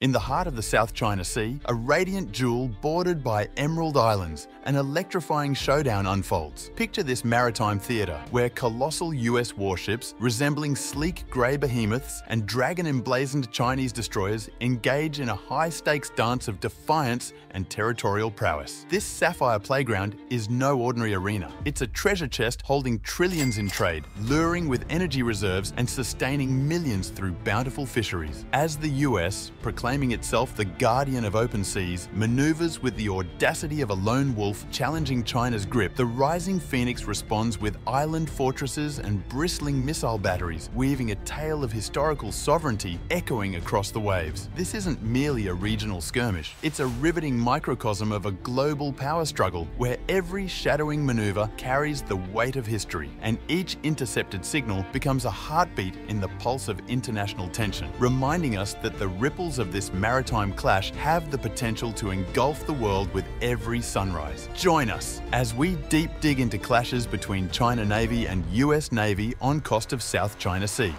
In the heart of the South China Sea, a radiant jewel bordered by emerald islands, an electrifying showdown unfolds. Picture this maritime theatre where colossal US warships resembling sleek grey behemoths and dragon-emblazoned Chinese destroyers engage in a high-stakes dance of defiance and territorial prowess. This sapphire playground is no ordinary arena. It's a treasure chest holding trillions in trade, luring with energy reserves and sustaining millions through bountiful fisheries. As the US, proclaiming itself the guardian of open seas, maneuvers with the audacity of a lone wolf challenging China's grip, the rising phoenix responds with island fortresses and bristling missile batteries, weaving a tale of historical sovereignty echoing across the waves. This isn't merely a regional skirmish, it's a riveting microcosm of a global power struggle where every shadowing maneuver carries the weight of history, and each intercepted signal becomes a heartbeat in the pulse of international tension, reminding us that the ripples of this maritime clash have the potential to engulf the world with every sunrise. Join us as we deep dig into clashes between China Navy and US Navy on coast of South China Sea.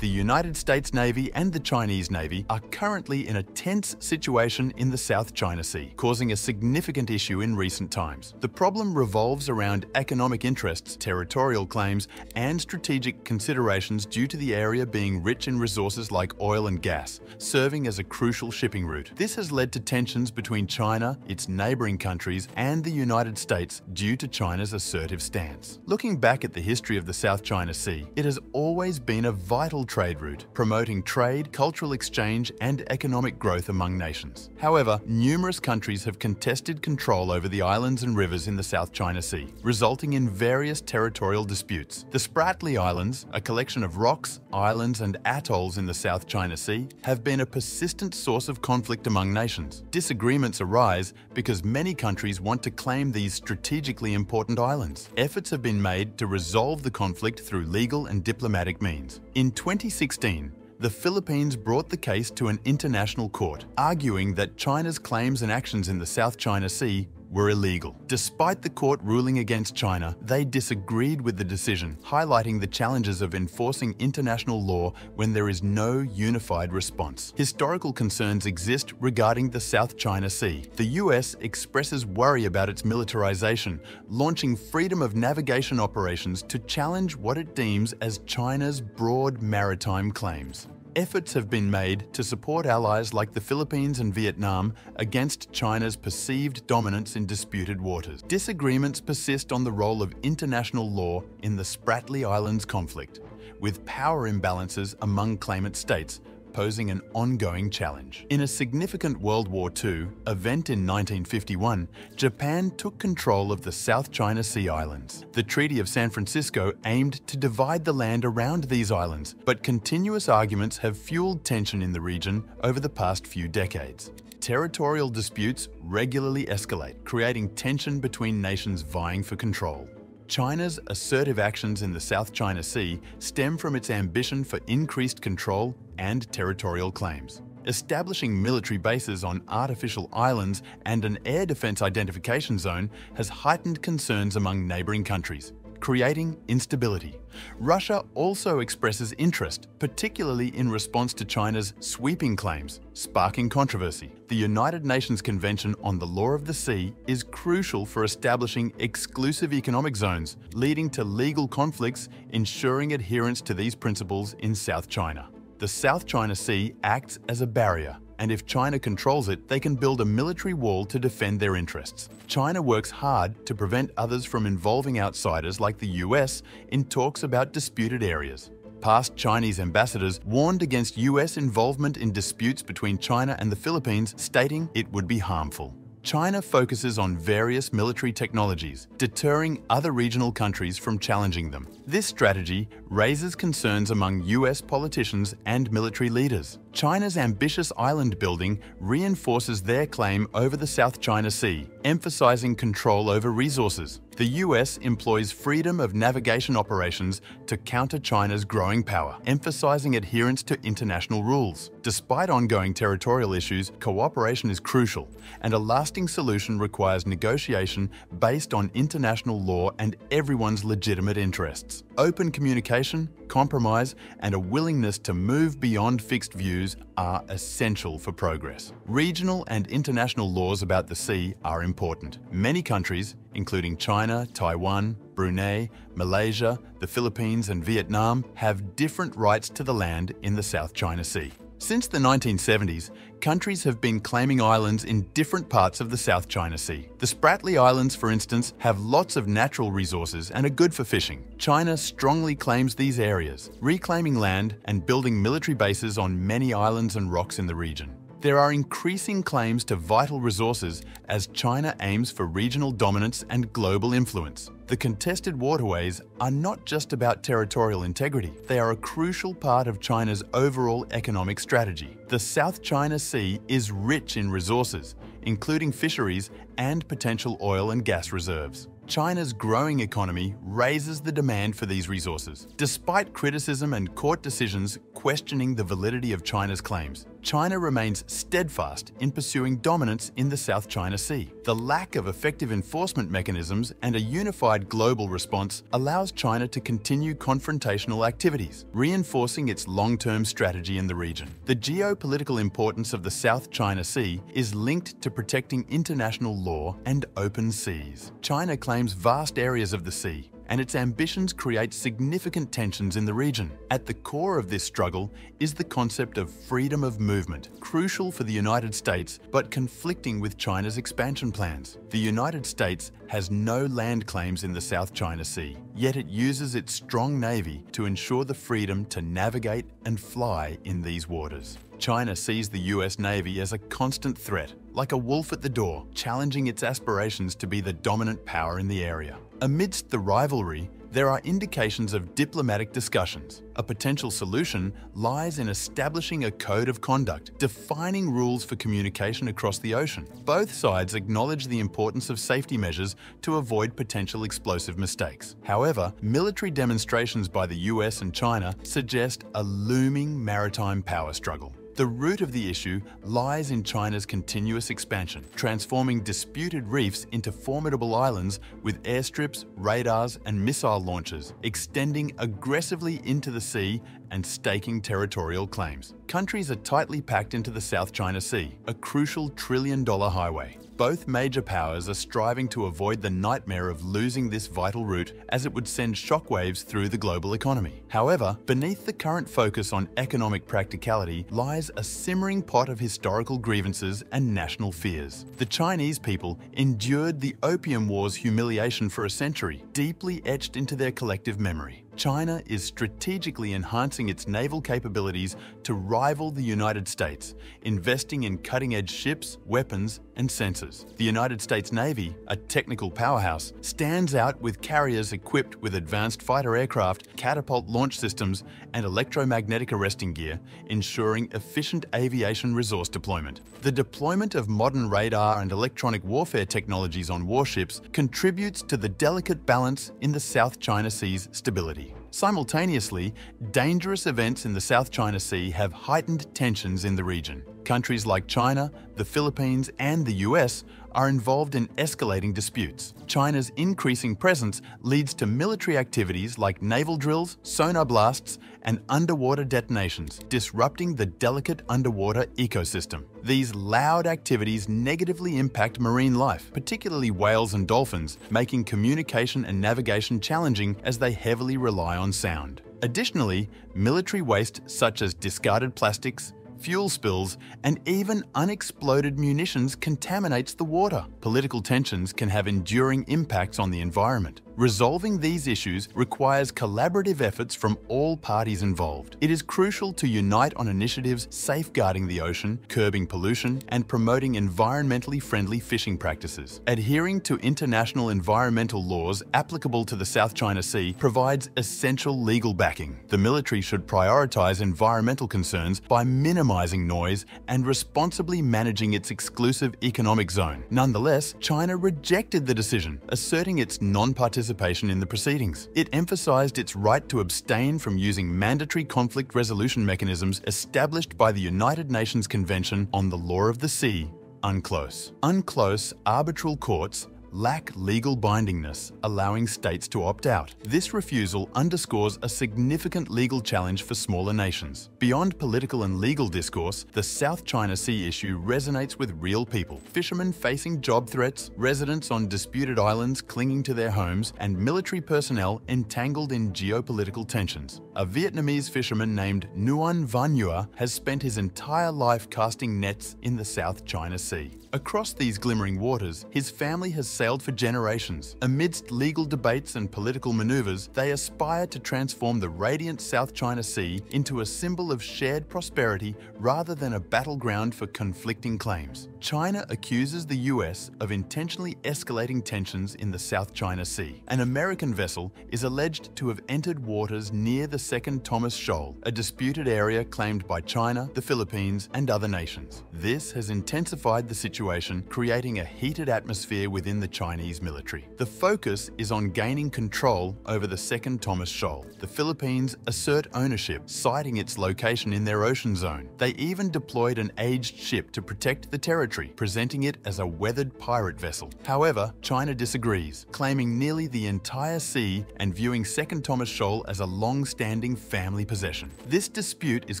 The United States Navy and the Chinese Navy are currently in a tense situation in the South China Sea, causing a significant issue in recent times. The problem revolves around economic interests, territorial claims, and strategic considerations due to the area being rich in resources like oil and gas, serving as a crucial shipping route. This has led to tensions between China, its neighboring countries, and the United States due to China's assertive stance. Looking back at the history of the South China Sea, it has always been a vital trade route, promoting trade, cultural exchange, and economic growth among nations. However, numerous countries have contested control over the islands and rivers in the South China Sea, resulting in various territorial disputes. The Spratly Islands, a collection of rocks, islands, and atolls in the South China Sea, have been a persistent source of conflict among nations. Disagreements arise because many countries want to claim these strategically important islands. Efforts have been made to resolve the conflict through legal and diplomatic means. In 2016, the Philippines brought the case to an international court, arguing that China's claims and actions in the South China Sea were illegal. Despite the court ruling against China, they disagreed with the decision, highlighting the challenges of enforcing international law when there is no unified response. Historical concerns exist regarding the South China Sea. The US expresses worry about its militarization, launching freedom of navigation operations to challenge what it deems as China's broad maritime claims. Efforts have been made to support allies like the Philippines and Vietnam against China's perceived dominance in disputed waters. Disagreements persist on the role of international law in the Spratly Islands conflict, with power imbalances among claimant states posing an ongoing challenge. In a significant World War II event in 1951, Japan took control of the South China Sea islands. The Treaty of San Francisco aimed to divide the land around these islands, but continuous arguments have fueled tension in the region over the past few decades. Territorial disputes regularly escalate, creating tension between nations vying for control. China's assertive actions in the South China Sea stem from its ambition for increased control and territorial claims. Establishing military bases on artificial islands and an air defense identification zone has heightened concerns among neighboring countries, creating instability. Russia also expresses interest, particularly in response to China's sweeping claims, sparking controversy. The United Nations Convention on the Law of the Sea is crucial for establishing exclusive economic zones, leading to legal conflicts, ensuring adherence to these principles in South China. The South China Sea acts as a barrier, and if China controls it, they can build a military wall to defend their interests. China works hard to prevent others from involving outsiders like the US in talks about disputed areas. Past Chinese ambassadors warned against US involvement in disputes between China and the Philippines, stating it would be harmful. China focuses on various military technologies, deterring other regional countries from challenging them. This strategy raises concerns among US politicians and military leaders. China's ambitious island building reinforces their claim over the South China Sea, emphasizing control over resources. The US employs freedom of navigation operations to counter China's growing power, emphasizing adherence to international rules. Despite ongoing territorial issues, cooperation is crucial, and a lasting solution requires negotiation based on international law and everyone's legitimate interests. Open communication, compromise and a willingness to move beyond fixed views are essential for progress. Regional and international laws about the sea are important. Many countries, including China, Taiwan, Brunei, Malaysia, the Philippines, and Vietnam, have different rights to the land in the South China Sea. Since the 1970s, countries have been claiming islands in different parts of the South China Sea. The Spratly Islands, for instance, have lots of natural resources and are good for fishing. China strongly claims these areas, reclaiming land and building military bases on many islands and rocks in the region. There are increasing claims to vital resources as China aims for regional dominance and global influence. The contested waterways are not just about territorial integrity, they are a crucial part of China's overall economic strategy. The South China Sea is rich in resources, including fisheries and potential oil and gas reserves. China's growing economy raises the demand for these resources. Despite criticism and court decisions questioning the validity of China's claims, China remains steadfast in pursuing dominance in the South China Sea. The lack of effective enforcement mechanisms and a unified global response allows China to continue confrontational activities, reinforcing its long-term strategy in the region. The geopolitical importance of the South China Sea is linked to protecting international law and open seas. China claims vast areas of the sea, and its ambitions create significant tensions in the region. At the core of this struggle is the concept of freedom of movement, crucial for the United States but conflicting with China's expansion plans. The United States has no land claims in the South China Sea, yet it uses its strong navy to ensure the freedom to navigate and fly in these waters. China sees the U.S. Navy as a constant threat, like a wolf at the door, challenging its aspirations to be the dominant power in the area. Amidst the rivalry, there are indications of diplomatic discussions. A potential solution lies in establishing a code of conduct, defining rules for communication across the ocean. Both sides acknowledge the importance of safety measures to avoid potential explosive mistakes. However, military demonstrations by the US and China suggest a looming maritime power struggle. The root of the issue lies in China's continuous expansion, transforming disputed reefs into formidable islands with airstrips, radars, and missile launchers, extending aggressively into the sea and staking territorial claims. Countries are tightly packed into the South China Sea, a crucial trillion-dollar highway. Both major powers are striving to avoid the nightmare of losing this vital route, as it would send shockwaves through the global economy. However, beneath the current focus on economic practicality lies a simmering pot of historical grievances and national fears. The Chinese people endured the Opium War's humiliation for a century, deeply etched into their collective memory. China is strategically enhancing its naval capabilities to rival the United States, investing in cutting-edge ships, weapons, and sensors. The United States Navy, a technical powerhouse, stands out with carriers equipped with advanced fighter aircraft, catapult launch systems, and electromagnetic arresting gear, ensuring efficient aviation resource deployment. The deployment of modern radar and electronic warfare technologies on warships contributes to the delicate balance in the South China Sea's stability. Simultaneously, dangerous events in the South China Sea have heightened tensions in the region. Countries like China, the Philippines, and the US are involved in escalating disputes. China's increasing presence leads to military activities like naval drills, sonar blasts, and underwater detonations, disrupting the delicate underwater ecosystem. These loud activities negatively impact marine life, particularly whales and dolphins, making communication and navigation challenging as they heavily rely on sound. Additionally, military waste such as discarded plastics, fuel spills, and even unexploded munitions contaminates the water. Political tensions can have enduring impacts on the environment. Resolving these issues requires collaborative efforts from all parties involved. It is crucial to unite on initiatives safeguarding the ocean, curbing pollution, and promoting environmentally friendly fishing practices. Adhering to international environmental laws applicable to the South China Sea provides essential legal backing. The military should prioritize environmental concerns by minimizing noise and responsibly managing its exclusive economic zone. Nonetheless, China rejected the decision, asserting its non-participation in the proceedings. It emphasized its right to abstain from using mandatory conflict resolution mechanisms established by the United Nations Convention on the Law of the Sea, UNCLOS. UNCLOS arbitral courts lack legal bindingness, allowing states to opt out. This refusal underscores a significant legal challenge for smaller nations. Beyond political and legal discourse, the South China Sea issue resonates with real people. Fishermen facing job threats, residents on disputed islands clinging to their homes, and military personnel entangled in geopolitical tensions. A Vietnamese fisherman named Nguyen Van Nhua has spent his entire life casting nets in the South China Sea. Across these glimmering waters, his family has sailed for generations. Amidst legal debates and political maneuvers, they aspire to transform the radiant South China Sea into a symbol of shared prosperity rather than a battleground for conflicting claims. China accuses the US of intentionally escalating tensions in the South China Sea. An American vessel is alleged to have entered waters near the Second Thomas Shoal, a disputed area claimed by China, the Philippines, and other nations. This has intensified the situation, creating a heated atmosphere within the Chinese military. The focus is on gaining control over the Second Thomas Shoal. The Philippines assert ownership, citing its location in their ocean zone. They even deployed an aged ship to protect the territory, presenting it as a weathered pirate vessel. However, China disagrees, claiming nearly the entire sea and viewing Second Thomas Shoal as a long-standing family possession. This dispute is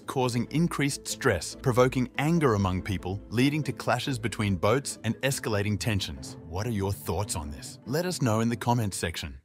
causing increased stress, provoking anger among people, leading to clashes between boats and escalating tensions. What are your thoughts on this? Let us know in the comments section.